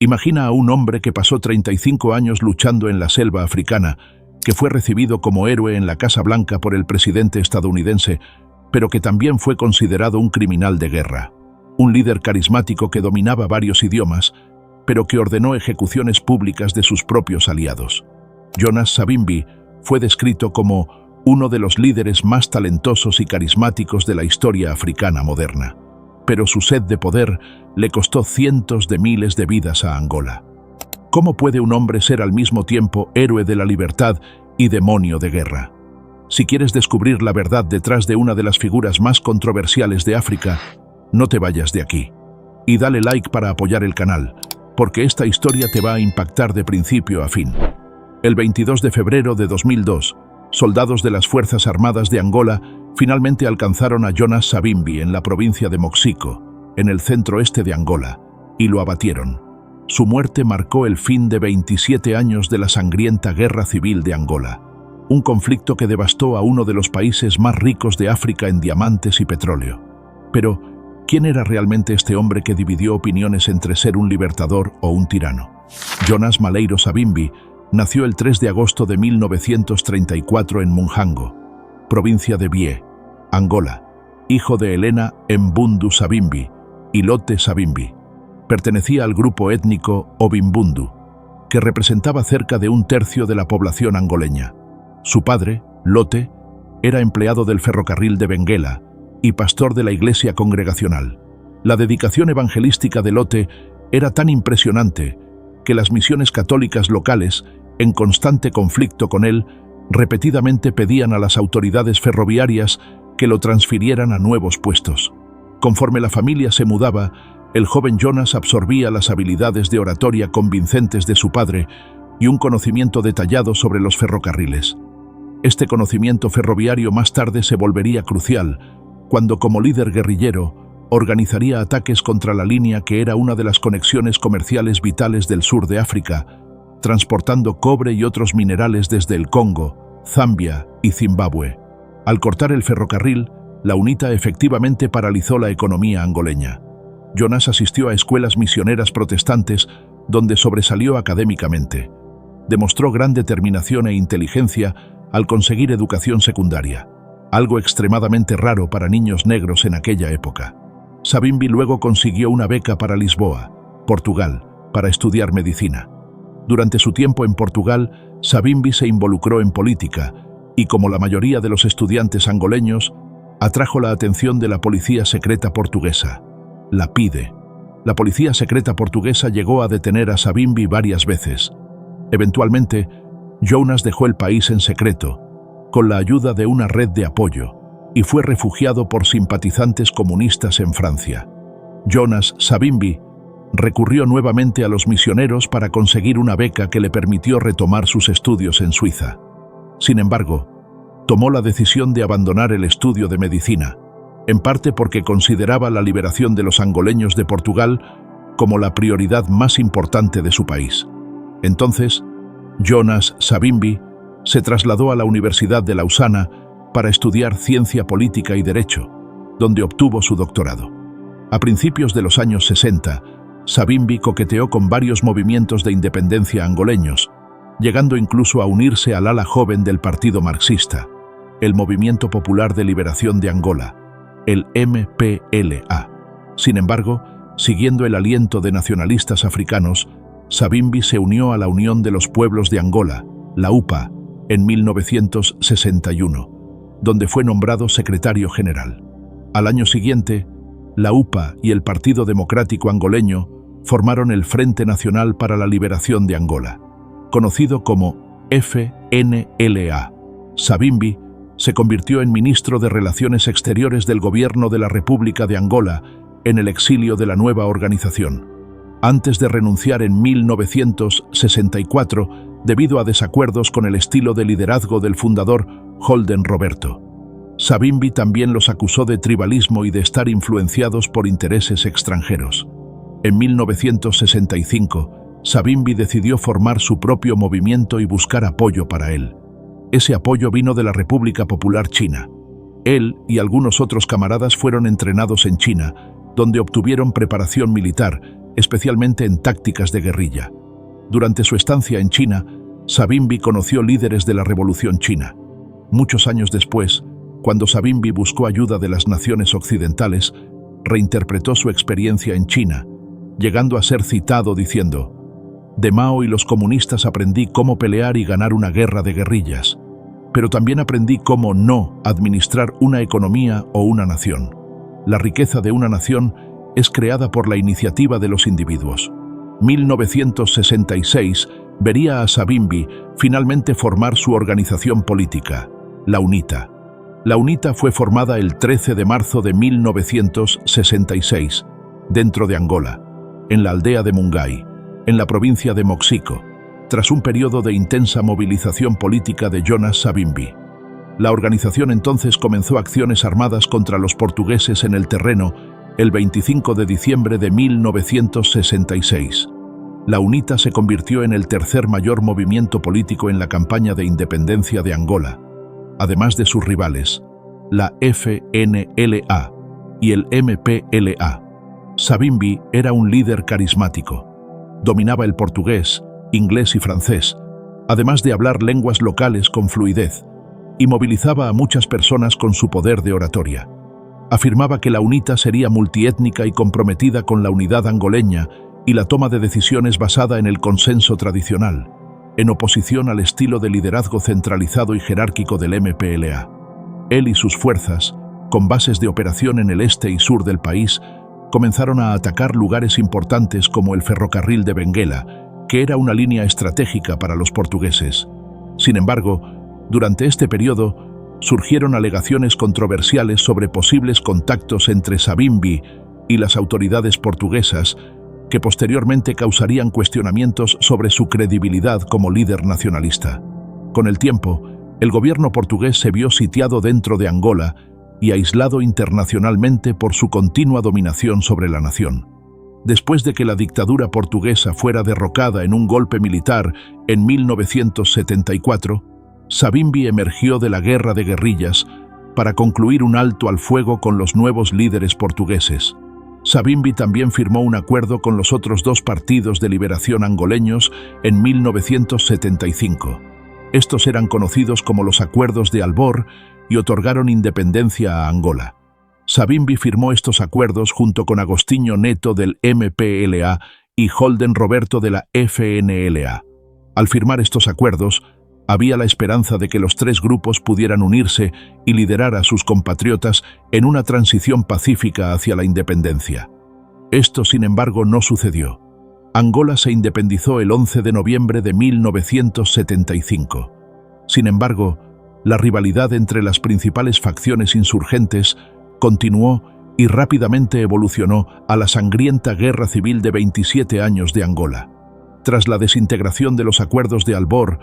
Imagina a un hombre que pasó 35 años luchando en la selva africana, que fue recibido como héroe en la Casa Blanca por el presidente estadounidense, pero que también fue considerado un criminal de guerra. Un líder carismático que dominaba varios idiomas, pero que ordenó ejecuciones públicas de sus propios aliados. Jonas Savimbi fue descrito como uno de los líderes más talentosos y carismáticos de la historia africana moderna. Pero su sed de poder le costó cientos de miles de vidas a Angola. ¿Cómo puede un hombre ser al mismo tiempo héroe de la libertad y demonio de guerra? Si quieres descubrir la verdad detrás de una de las figuras más controversiales de África, no te vayas de aquí. Y dale like para apoyar el canal, porque esta historia te va a impactar de principio a fin. El 22 de febrero de 2002, soldados de las Fuerzas Armadas de Angola finalmente alcanzaron a Jonas Savimbi en la provincia de Moxico, en el centro-este de Angola, y lo abatieron. Su muerte marcó el fin de 27 años de la sangrienta Guerra Civil de Angola, un conflicto que devastó a uno de los países más ricos de África en diamantes y petróleo. Pero, ¿quién era realmente este hombre que dividió opiniones entre ser un libertador o un tirano? Jonas Maleiro Savimbi nació el 3 de agosto de 1934 en Munhango, provincia de Bie, Angola, hijo de Helena Mbundu Savimbi y Lotte Savimbi. Pertenecía al grupo étnico Obimbundu, que representaba cerca de un tercio de la población angoleña. Su padre, Lotte, era empleado del ferrocarril de Benguela y pastor de la iglesia congregacional. La dedicación evangelística de Lotte era tan impresionante que las misiones católicas locales, en constante conflicto con él, repetidamente pedían a las autoridades ferroviarias que lo transfirieran a nuevos puestos. Conforme la familia se mudaba, el joven Jonas absorbía las habilidades de oratoria convincentes de su padre y un conocimiento detallado sobre los ferrocarriles. Este conocimiento ferroviario más tarde se volvería crucial cuando, como líder guerrillero, organizaría ataques contra la línea que era una de las conexiones comerciales vitales del sur de África, transportando cobre y otros minerales desde el Congo, Zambia y Zimbabue. Al cortar el ferrocarril, la UNITA efectivamente paralizó la economía angoleña. Jonas asistió a escuelas misioneras protestantes donde sobresalió académicamente. Demostró gran determinación e inteligencia al conseguir educación secundaria, algo extremadamente raro para niños negros en aquella época. Savimbi luego consiguió una beca para Lisboa, Portugal, para estudiar medicina. Durante su tiempo en Portugal, Savimbi se involucró en política y, como la mayoría de los estudiantes angoleños, atrajo la atención de la policía secreta portuguesa, la PIDE. La policía secreta portuguesa llegó a detener a Savimbi varias veces. Eventualmente, Jonas dejó el país en secreto, con la ayuda de una red de apoyo, y fue refugiado por simpatizantes comunistas en Francia. Jonas Savimbi recurrió nuevamente a los misioneros para conseguir una beca que le permitió retomar sus estudios en Suiza. Sin embargo, tomó la decisión de abandonar el estudio de medicina, en parte porque consideraba la liberación de los angoleños de Portugal como la prioridad más importante de su país. Entonces, Jonas Savimbi se trasladó a la Universidad de Lausana para estudiar ciencia política y derecho, donde obtuvo su doctorado. A principios de los años 60, Savimbi coqueteó con varios movimientos de independencia angoleños, llegando incluso a unirse al ala joven del Partido Marxista, el Movimiento Popular de Liberación de Angola, el MPLA. Sin embargo, siguiendo el aliento de nacionalistas africanos, Savimbi se unió a la Unión de los Pueblos de Angola, la UPA, en 1961, donde fue nombrado secretario general. Al año siguiente, la UPA y el Partido Democrático Angoleño formaron el Frente Nacional para la Liberación de Angola, conocido como FNLA. Savimbi se convirtió en ministro de Relaciones Exteriores del Gobierno de la República de Angola en el exilio de la nueva organización, antes de renunciar en 1964 debido a desacuerdos con el estilo de liderazgo del fundador Holden Roberto. Savimbi también los acusó de tribalismo y de estar influenciados por intereses extranjeros. En 1965, Savimbi decidió formar su propio movimiento y buscar apoyo para él. Ese apoyo vino de la República Popular China. Él y algunos otros camaradas fueron entrenados en China, donde obtuvieron preparación militar especialmente en tácticas de guerrilla. Durante su estancia en China, Savimbi conoció líderes de la Revolución China. Muchos años después, cuando Savimbi buscó ayuda de las naciones occidentales, reinterpretó su experiencia en China, llegando a ser citado diciendo: «De Mao y los comunistas aprendí cómo pelear y ganar una guerra de guerrillas, pero también aprendí cómo no administrar una economía o una nación. La riqueza de una nación es creada por la iniciativa de los individuos». 1966 vería a Savimbi finalmente formar su organización política, la UNITA. La UNITA fue formada el 13 de marzo de 1966, dentro de Angola, en la aldea de Mungai, en la provincia de Moxico, tras un periodo de intensa movilización política de Jonas Savimbi. La organización entonces comenzó acciones armadas contra los portugueses en el terreno el 25 de diciembre de 1966. La UNITA se convirtió en el tercer mayor movimiento político en la campaña de independencia de Angola, además de sus rivales, la FNLA y el MPLA. Savimbi era un líder carismático. Dominaba el portugués, inglés y francés, además de hablar lenguas locales con fluidez, y movilizaba a muchas personas con su poder de oratoria. Afirmaba que la UNITA sería multiétnica y comprometida con la unidad angoleña y la toma de decisiones basada en el consenso tradicional, en oposición al estilo de liderazgo centralizado y jerárquico del MPLA. Él y sus fuerzas, con bases de operación en el este y sur del país, comenzaron a atacar lugares importantes como el ferrocarril de Benguela, que era una línea estratégica para los portugueses. Sin embargo, durante este periodo, surgieron alegaciones controversiales sobre posibles contactos entre Savimbi y las autoridades portuguesas, que posteriormente causarían cuestionamientos sobre su credibilidad como líder nacionalista. Con el tiempo, el gobierno portugués se vio sitiado dentro de Angola y aislado internacionalmente por su continua dominación sobre la nación. Después de que la dictadura portuguesa fuera derrocada en un golpe militar en 1974, Savimbi emergió de la guerra de guerrillas para concluir un alto al fuego con los nuevos líderes portugueses. Savimbi también firmó un acuerdo con los otros dos partidos de liberación angoleños en 1975. Estos eran conocidos como los Acuerdos de Albor y otorgaron independencia a Angola. Savimbi firmó estos acuerdos junto con Agostinho Neto del MPLA y Holden Roberto de la FNLA. Al firmar estos acuerdos, había la esperanza de que los tres grupos pudieran unirse y liderar a sus compatriotas en una transición pacífica hacia la independencia. Esto, sin embargo, no sucedió. Angola se independizó el 11 de noviembre de 1975. Sin embargo, la rivalidad entre las principales facciones insurgentes continuó y rápidamente evolucionó a la sangrienta guerra civil de 27 años de Angola. Tras la desintegración de los Acuerdos de Albor,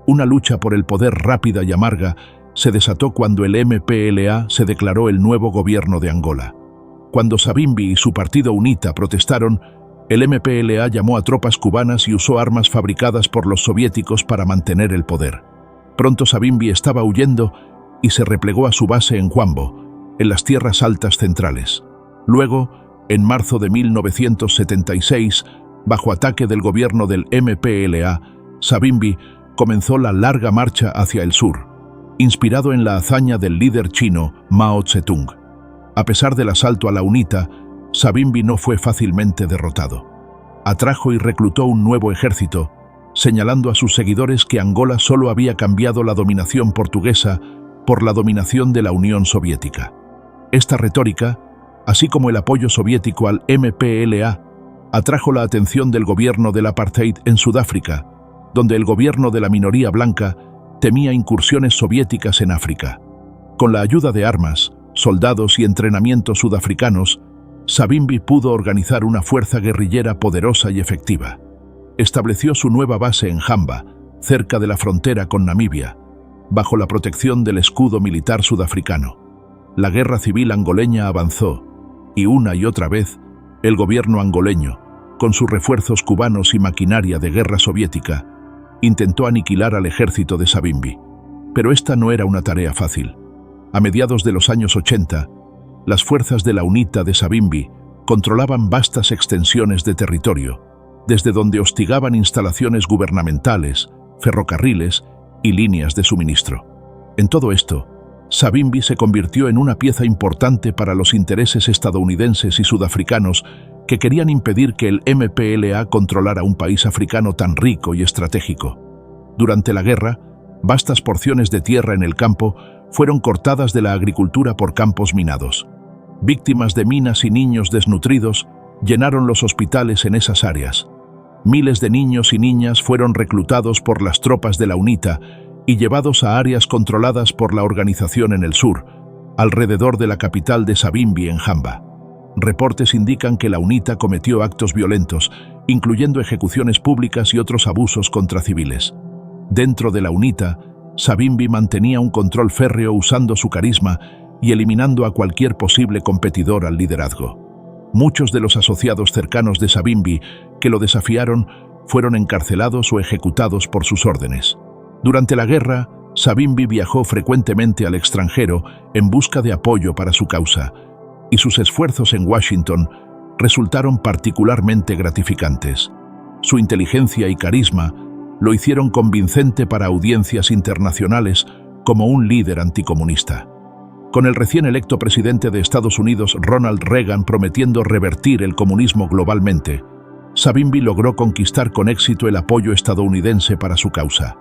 una lucha por el poder rápida y amarga se desató cuando el MPLA se declaró el nuevo gobierno de Angola. Cuando Savimbi y su partido UNITA protestaron, el MPLA llamó a tropas cubanas y usó armas fabricadas por los soviéticos para mantener el poder. Pronto Savimbi estaba huyendo y se replegó a su base en Huambo, en las tierras altas centrales. Luego, en marzo de 1976, bajo ataque del gobierno del MPLA, Savimbi comenzó la larga marcha hacia el sur, inspirado en la hazaña del líder chino Mao Zedong. A pesar del asalto a la UNITA, Savimbi no fue fácilmente derrotado. Atrajo y reclutó un nuevo ejército, señalando a sus seguidores que Angola solo había cambiado la dominación portuguesa por la dominación de la Unión Soviética. Esta retórica, así como el apoyo soviético al MPLA, atrajo la atención del gobierno del apartheid en Sudáfrica, donde el gobierno de la minoría blanca temía incursiones soviéticas en África. Con la ayuda de armas, soldados y entrenamiento sudafricanos, Savimbi pudo organizar una fuerza guerrillera poderosa y efectiva. Estableció su nueva base en Jamba, cerca de la frontera con Namibia, bajo la protección del escudo militar sudafricano. La guerra civil angoleña avanzó, y una y otra vez, el gobierno angoleño, con sus refuerzos cubanos y maquinaria de guerra soviética, intentó aniquilar al ejército de Savimbi. Pero esta no era una tarea fácil. A mediados de los años 80, las fuerzas de la UNITA de Savimbi controlaban vastas extensiones de territorio, desde donde hostigaban instalaciones gubernamentales, ferrocarriles y líneas de suministro. En todo esto, Savimbi se convirtió en una pieza importante para los intereses estadounidenses y sudafricanos que querían impedir que el MPLA controlara un país africano tan rico y estratégico. Durante la guerra, vastas porciones de tierra en el campo fueron cortadas de la agricultura por campos minados. Víctimas de minas y niños desnutridos llenaron los hospitales en esas áreas. Miles de niños y niñas fueron reclutados por las tropas de la UNITA y llevados a áreas controladas por la organización en el sur, alrededor de la capital de Savimbi, en Jamba. Reportes indican que la UNITA cometió actos violentos, incluyendo ejecuciones públicas y otros abusos contra civiles. Dentro de la UNITA, Savimbi mantenía un control férreo usando su carisma y eliminando a cualquier posible competidor al liderazgo. Muchos de los asociados cercanos de Savimbi que lo desafiaron fueron encarcelados o ejecutados por sus órdenes. Durante la guerra, Savimbi viajó frecuentemente al extranjero en busca de apoyo para su causa, y sus esfuerzos en Washington resultaron particularmente gratificantes. Su inteligencia y carisma lo hicieron convincente para audiencias internacionales como un líder anticomunista. Con el recién electo presidente de Estados Unidos, Ronald Reagan, prometiendo revertir el comunismo globalmente, Savimbi logró conquistar con éxito el apoyo estadounidense para su causa.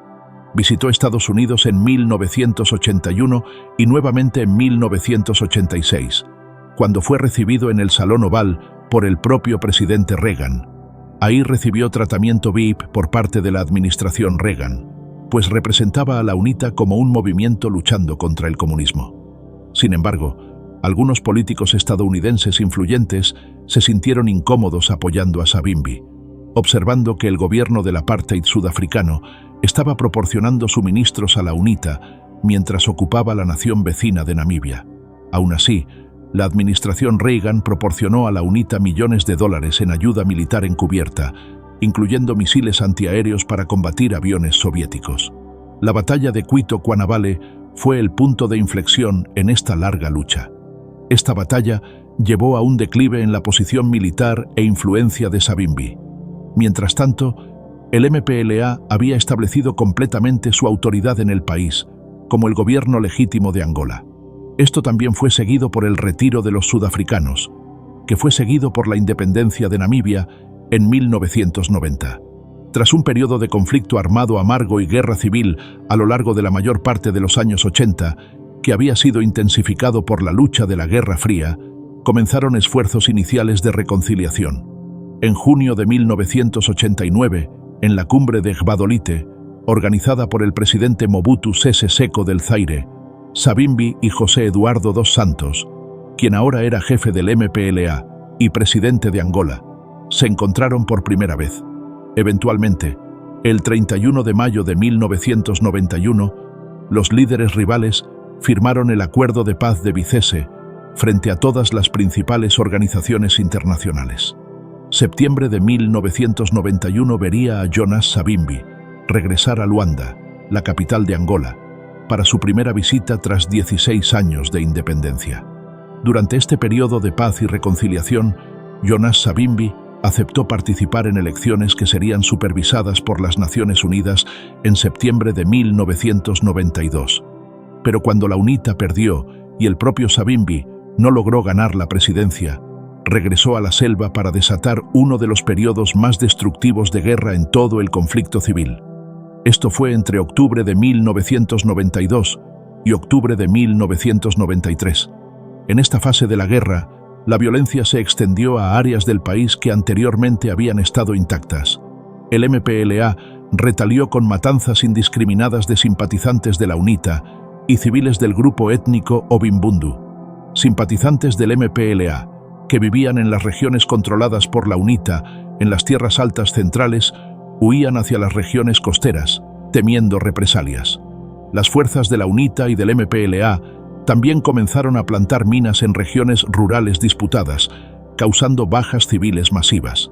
Visitó Estados Unidos en 1981 y nuevamente en 1986, cuando fue recibido en el Salón Oval por el propio presidente Reagan. Ahí recibió tratamiento VIP por parte de la administración Reagan, pues representaba a la UNITA como un movimiento luchando contra el comunismo. Sin embargo, algunos políticos estadounidenses influyentes se sintieron incómodos apoyando a Savimbi, observando que el gobierno del apartheid sudafricano estaba proporcionando suministros a la UNITA mientras ocupaba la nación vecina de Namibia. Aún así, la administración Reagan proporcionó a la UNITA millones de dólares en ayuda militar encubierta, incluyendo misiles antiaéreos para combatir aviones soviéticos. La batalla de Cuito-Cuanavale fue el punto de inflexión en esta larga lucha. Esta batalla llevó a un declive en la posición militar e influencia de Savimbi. Mientras tanto, el MPLA había establecido completamente su autoridad en el país, como el gobierno legítimo de Angola. Esto también fue seguido por el retiro de los sudafricanos, que fue seguido por la independencia de Namibia en 1990. Tras un periodo de conflicto armado amargo y guerra civil a lo largo de la mayor parte de los años 80, que había sido intensificado por la lucha de la Guerra Fría, comenzaron esfuerzos iniciales de reconciliación. En junio de 1989, en la cumbre de Gbadolite, organizada por el presidente Mobutu Sese Seko del Zaire, Savimbi y José Eduardo dos Santos, quien ahora era jefe del MPLA y presidente de Angola, se encontraron por primera vez. Eventualmente, el 31 de mayo de 1991, los líderes rivales firmaron el Acuerdo de Paz de Vicese frente a todas las principales organizaciones internacionales. Septiembre de 1991 vería a Jonas Savimbi regresar a Luanda, la capital de Angola, para su primera visita tras 16 años de independencia. Durante este periodo de paz y reconciliación, Jonas Savimbi aceptó participar en elecciones que serían supervisadas por las Naciones Unidas en septiembre de 1992. Pero cuando la UNITA perdió y el propio Savimbi no logró ganar la presidencia, regresó a la selva para desatar uno de los periodos más destructivos de guerra en todo el conflicto civil. Esto fue entre octubre de 1992 y octubre de 1993. En esta fase de la guerra, la violencia se extendió a áreas del país que anteriormente habían estado intactas. El MPLA retalió con matanzas indiscriminadas de simpatizantes de la UNITA y civiles del grupo étnico Ovimbundu. Simpatizantes del MPLA, que vivían en las regiones controladas por la UNITA, en las tierras altas centrales, huían hacia las regiones costeras, temiendo represalias. Las fuerzas de la UNITA y del MPLA también comenzaron a plantar minas en regiones rurales disputadas, causando bajas civiles masivas.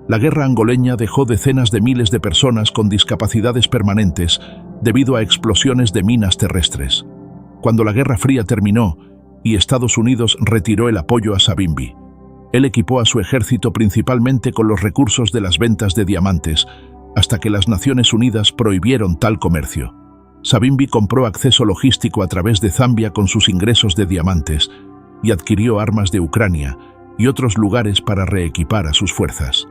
La guerra angoleña dejó decenas de miles de personas con discapacidades permanentes debido a explosiones de minas terrestres. Cuando la Guerra Fría terminó y Estados Unidos retiró el apoyo a Savimbi, Él equipó a su ejército principalmente con los recursos de las ventas de diamantes, hasta que las Naciones Unidas prohibieron tal comercio. Savimbi compró acceso logístico a través de Zambia con sus ingresos de diamantes y adquirió armas de Ucrania y otros lugares para reequipar a sus fuerzas.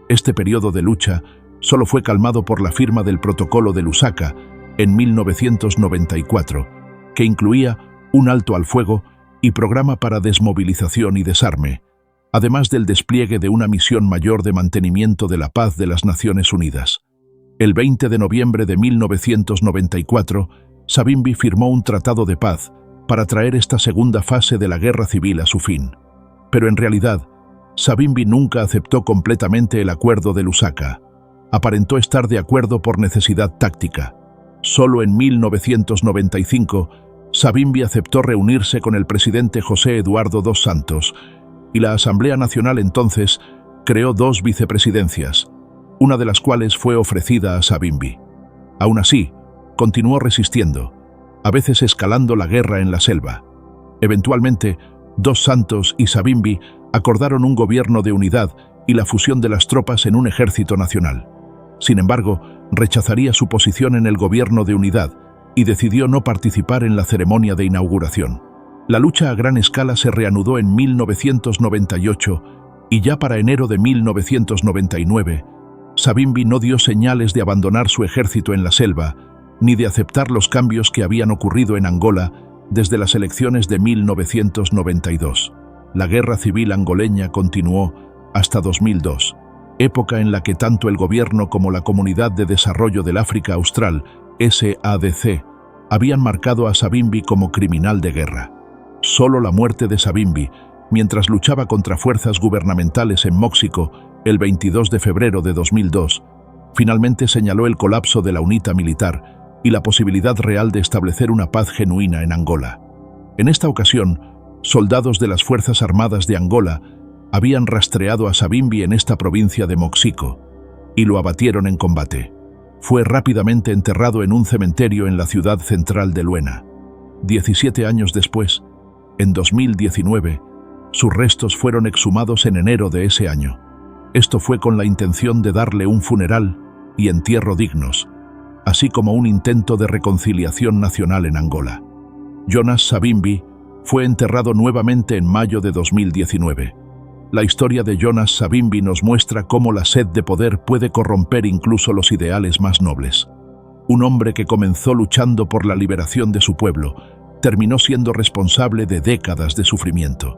Este periodo de lucha solo fue calmado por la firma del Protocolo de Lusaka en 1994, que incluía un alto al fuego y programa para desmovilización y desarme, además del despliegue de una misión mayor de mantenimiento de la paz de las Naciones Unidas. El 20 de noviembre de 1994, Savimbi firmó un tratado de paz para traer esta segunda fase de la guerra civil a su fin. Pero en realidad, Savimbi nunca aceptó completamente el acuerdo de Lusaka. Aparentó estar de acuerdo por necesidad táctica. Solo en 1995, Savimbi aceptó reunirse con el presidente José Eduardo dos Santos, y la Asamblea Nacional entonces creó 2 vicepresidencias, una de las cuales fue ofrecida a Savimbi. Aún así, continuó resistiendo, a veces escalando la guerra en la selva. Eventualmente, dos Santos y Savimbi acordaron un gobierno de unidad y la fusión de las tropas en un ejército nacional. Sin embargo, rechazaría su posición en el gobierno de unidad y decidió no participar en la ceremonia de inauguración. La lucha a gran escala se reanudó en 1998 y ya para enero de 1999, Savimbi no dio señales de abandonar su ejército en la selva ni de aceptar los cambios que habían ocurrido en Angola desde las elecciones de 1992. La guerra civil angoleña continuó hasta 2002, época en la que tanto el gobierno como la Comunidad de Desarrollo del África Austral, SADC, habían marcado a Savimbi como criminal de guerra. Solo la muerte de Savimbi, mientras luchaba contra fuerzas gubernamentales en Móxico el 22 de febrero de 2002, finalmente señaló el colapso de la UNITA militar y la posibilidad real de establecer una paz genuina en Angola. En esta ocasión, soldados de las Fuerzas Armadas de Angola habían rastreado a Savimbi en esta provincia de Móxico y lo abatieron en combate. Fue rápidamente enterrado en un cementerio en la ciudad central de Luena. 17 años después, en 2019, sus restos fueron exhumados en enero de ese año. Esto fue con la intención de darle un funeral y entierro dignos, así como un intento de reconciliación nacional en Angola. Jonas Savimbi fue enterrado nuevamente en mayo de 2019. La historia de Jonas Savimbi nos muestra cómo la sed de poder puede corromper incluso los ideales más nobles. Un hombre que comenzó luchando por la liberación de su pueblo, terminó siendo responsable de décadas de sufrimiento.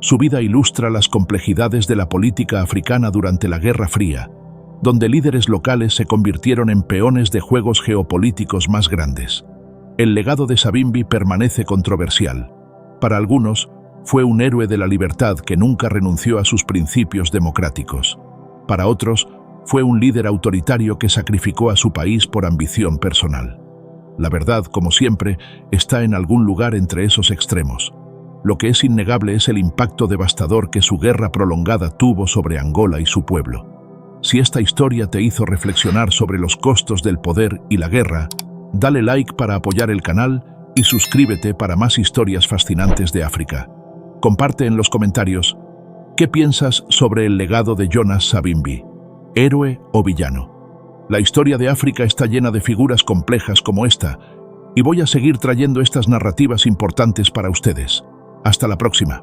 Su vida ilustra las complejidades de la política africana durante la Guerra Fría, donde líderes locales se convirtieron en peones de juegos geopolíticos más grandes. El legado de Savimbi permanece controversial. Para algunos, fue un héroe de la libertad que nunca renunció a sus principios democráticos. Para otros, fue un líder autoritario que sacrificó a su país por ambición personal. La verdad, como siempre, está en algún lugar entre esos extremos. Lo que es innegable es el impacto devastador que su guerra prolongada tuvo sobre Angola y su pueblo. Si esta historia te hizo reflexionar sobre los costos del poder y la guerra, dale like para apoyar el canal y suscríbete para más historias fascinantes de África. Comparte en los comentarios qué piensas sobre el legado de Jonas Savimbi, héroe o villano. La historia de África está llena de figuras complejas como esta, y voy a seguir trayendo estas narrativas importantes para ustedes. Hasta la próxima.